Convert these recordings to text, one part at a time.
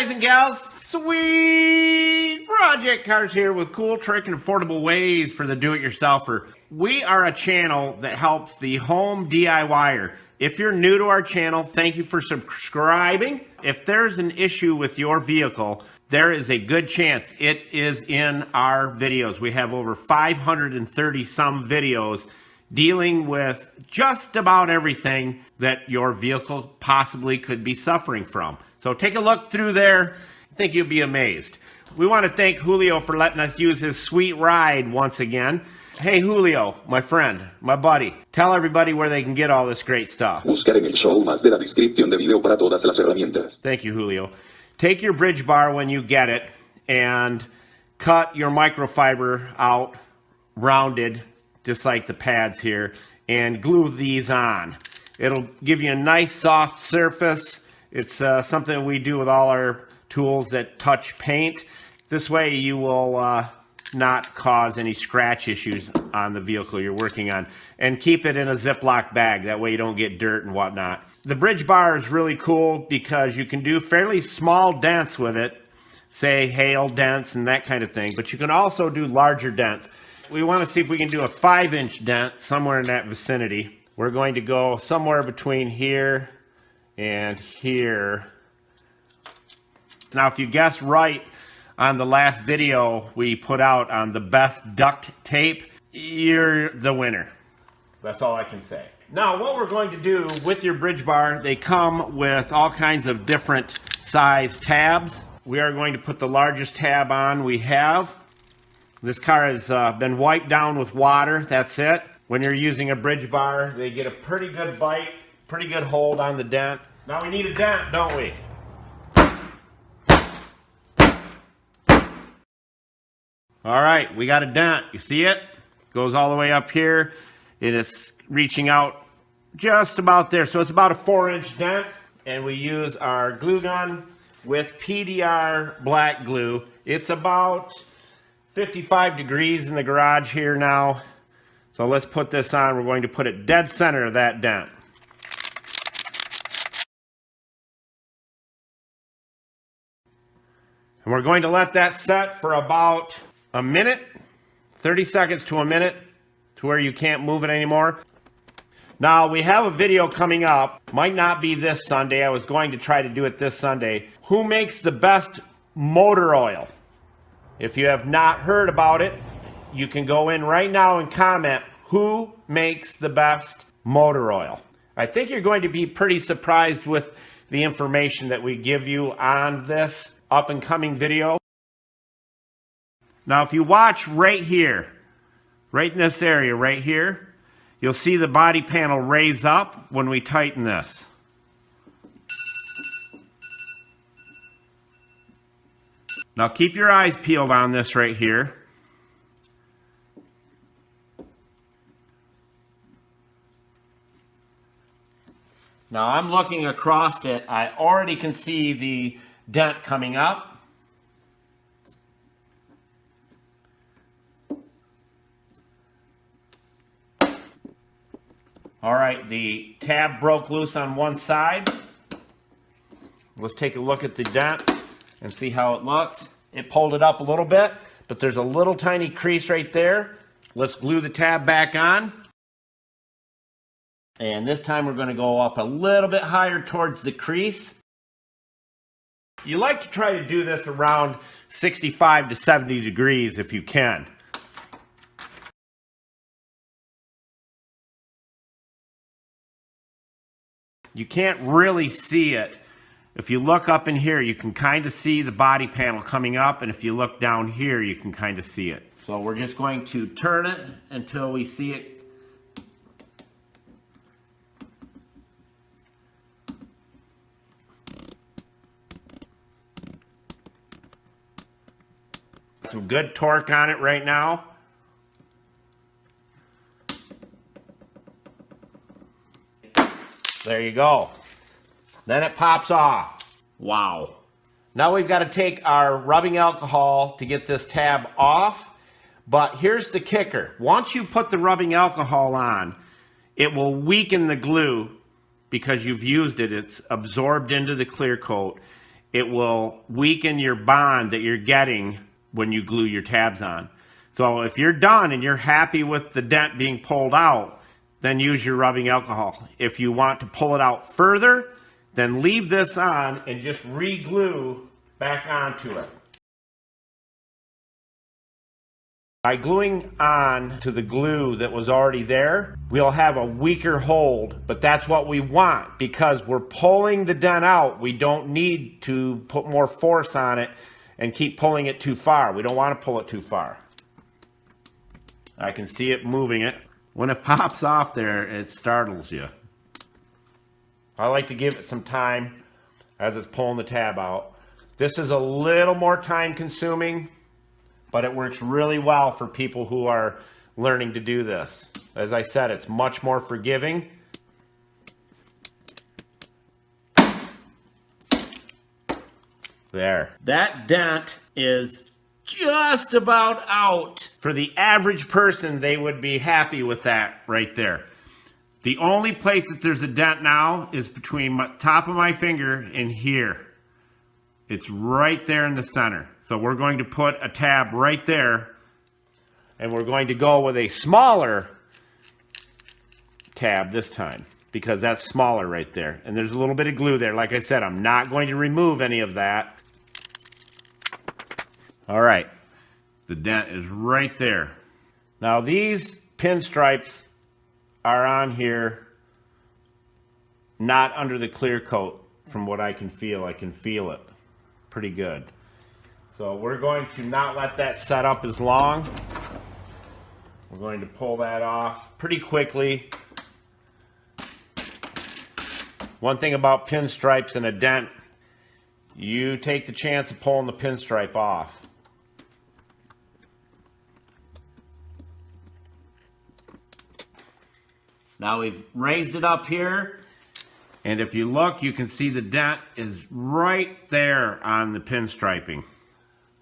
guys and gals, sweet project cars here with cool, trick, and affordable ways for the do-it-yourselfer. We are a channel that helps the home DIYer. If you're new to our channel, thank you for subscribing. If there's an issue with your vehicle, there is a good chance it is in our videos. We have over 530 some videos dealing with just about everything that your vehicle possibly could be suffering from. So take a look through there. I think you'll be amazed. We want to thank Julio for letting us use his sweet ride once again. Hey Julio, my friend, my buddy, tell everybody where they can get all this great stuff. Buscar en el show más de la descripción de video para todas las herramientas. Thank you, Julio. Take your bridge bar when you get it and cut your microfiber out, rounded, just like the pads here, and glue these on. It'll give you a nice soft surface. It's something we do with all our tools that touch paint. This way you will not cause any scratch issues on the vehicle you're working on. And keep it in a Ziploc bag, that way you don't get dirt and whatnot. The bridge bar is really cool because you can do fairly small dents with it, say hail dents and that kind of thing, but you can also do larger dents. We want to see if we can do a 5-inch dent somewhere in that vicinity. We're going to go somewhere between here and here. Now, if you guessed right on the last video we put out on the best duct tape, you're the winner. That's all I can say. Now, what we're going to do with your bridge bar, they come with all kinds of different size tabs. We are going to put the largest tab on we have. This car has been wiped down with water, that's it. When you're using a bridge bar, they get a pretty good bite, pretty good hold on the dent. Now we need a dent, don't we? All right, we got a dent. You see it? Goes all the way up here. It is reaching out just about there. So it's about a 4-inch dent. And we use our glue gun with PDR black glue. It's about 55 degrees in the garage here now. So let's put this on. We're going to put it dead center of that dent. And we're going to let that set for about a minute, 30 seconds to a minute, to where you can't move it anymore. Now, we have a video coming up. Might not be this Sunday. I was going to try to do it this Sunday. Who makes the best motor oil? If you have not heard about it, you can go in right now and comment who makes the best motor oil. I think you're going to be pretty surprised with the information that we give you on this up and coming video. Now, if you watch right here, right in this area right here, you'll see the body panel raise up when we tighten this. Now keep your eyes peeled on this right here. Now I'm looking across it. I already can see the dent coming up. All right, the tab broke loose on one side. Let's take a look at the dent and see how it looks. It pulled it up a little bit, but there's a little tiny crease right there. Let's glue the tab back on. And this time we're going to go up a little bit higher towards the crease. You like to try to do this around 65 to 70 degrees if you can. You can't really see it. If you look up in here, you can kind of see the body panel coming up, and if you look down here, you can kind of see it. So we're just going to turn it until we see it. Some good torque on it right now. There you go. Then it pops off. Wow. Now we've got to take our rubbing alcohol to get this tab off. But here's the kicker. Once you put the rubbing alcohol on, it will weaken the glue because you've used it. It's absorbed into the clear coat. it will weaken your bond that you're getting when you glue your tabs on. So if you're done and you're happy with the dent being pulled out, then use your rubbing alcohol. If you want to pull it out further, then leave this on and just re-glue back onto it. By gluing on to the glue that was already there, we'll have a weaker hold, but that's what we want because we're pulling the dent out. We don't need to put more force on it and keep pulling it too far. We don't want to pull it too far. I can see it moving it. When it pops off there, it startles you. I like to give it some time as it's pulling the tab out. This is a little more time consuming, but it works really well for people who are learning to do this. As I said, it's much more forgiving. There. That dent is just about out. For the average person, they would be happy with that right there. The only place that there's a dent now is between the top of my finger and here. It's right there in the center. So we're going to put a tab right there, and we're going to go with a smaller tab this time because that's smaller right there. And there's a little bit of glue there. Like I said, I'm not going to remove any of that. All right, the dent is right there. Now these pinstripes are on here, not under the clear coat. From what I can feel it pretty good. So we're going to not let that set up as long. We're going to pull that off pretty quickly. One thing about pinstripes and a dent, you take the chance of pulling the pinstripe off. Now we've raised it up here, and if you look, you can see the dent is right there on the pinstriping.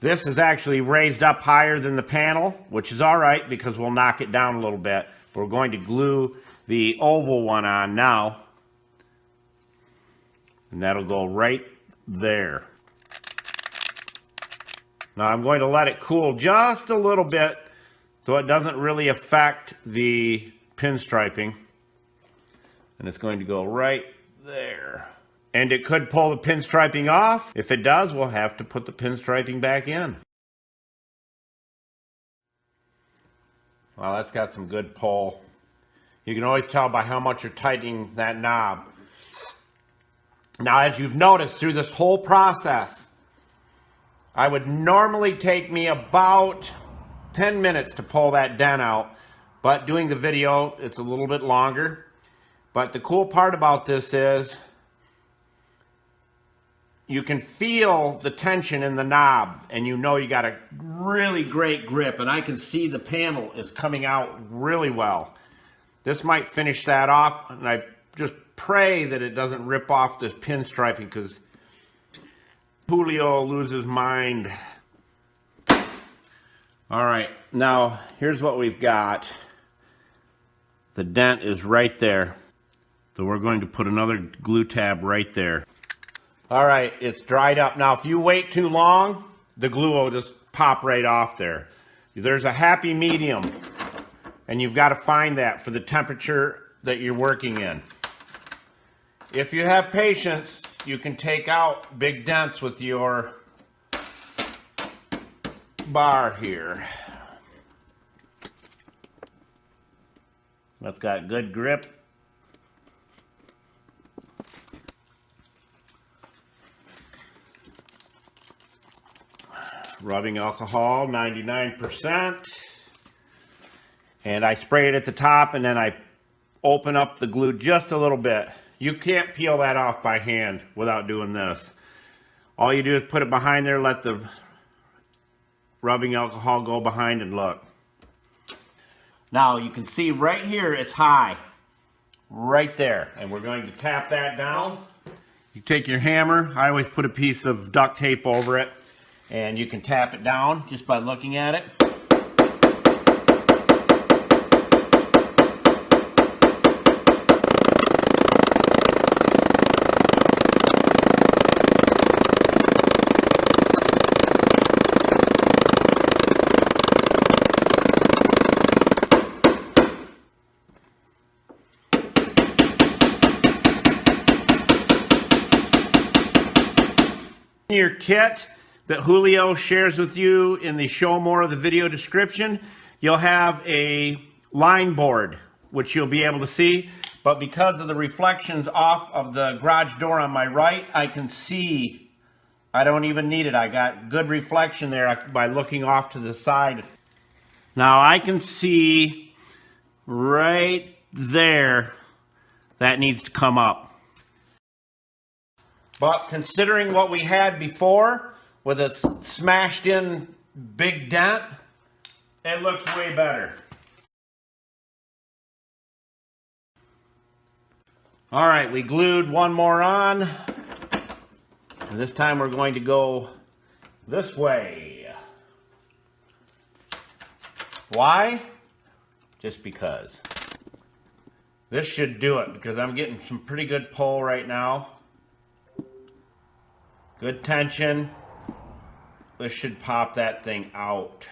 This is actually raised up higher than the panel, which is all right because we'll knock it down a little bit. We're going to glue the oval one on now, and that'll go right there. Now I'm going to let it cool just a little bit so it doesn't really affect the pinstriping. And it's going to go right there. And it could pull the pinstriping off. If it does, we'll have to put the pinstriping back in. Well, that's got some good pull. You can always tell by how much you're tightening that knob. Now, as you've noticed through this whole process, I would normally take me about 10 minutes to pull that dent out, but doing the video, it's a little bit longer. But the cool part about this is you can feel the tension in the knob, and you know you got a really great grip, and I can see the panel is coming out really well. This might finish that off, and I just pray that it doesn't rip off the pinstriping because Julio will lose his mind. All right, now here's what we've got. The dent is right there. So we're going to put another glue tab right there. All right, it's dried up. Now, if you wait too long, the glue will just pop right off there. There's a happy medium, and you've got to find that for the temperature that you're working in. If you have patience, you can take out big dents with your bar here. That's got good grip. Rubbing alcohol, 99%. And I spray it at the top, and then I open up the glue just a little bit. You can't peel that off by hand without doing this. All you do is put it behind there, let the rubbing alcohol go behind, and look. Now you can see right here it's high. Right there. And we're going to tap that down. You take your hammer. I always put a piece of duct tape over it. And you can tap it down just by looking at it. your kit that Julio shares with you in the show more of the video description, you'll have a line board, which you'll be able to see. But because of the reflections off of the garage door on my right, I can see. I don't even need it. I got good reflection there by looking off to the side. Now I can see right there that needs to come up. But considering what we had before with a smashed in big dent, it looks way better. All right, we glued one more on. And this time we're going to go this way. Why? Just because. This should do it because I'm getting some pretty good pull right now. Good tension. This should pop that thing out.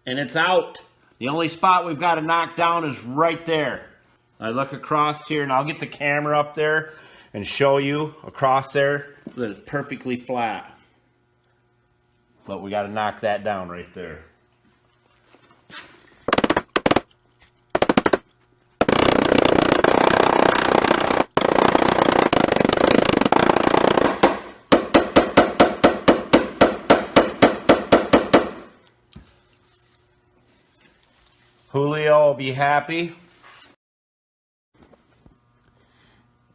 And it's out. The only spot we've got to knock down is right there. I look across here and I'll get the camera up there and show you across there that it's perfectly flat. But we got to knock that down right there. Julio will be happy.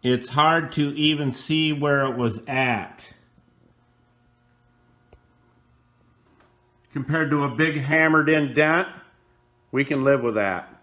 It's hard to even see where it was at. Compared to a big hammered in dent, we can live with that.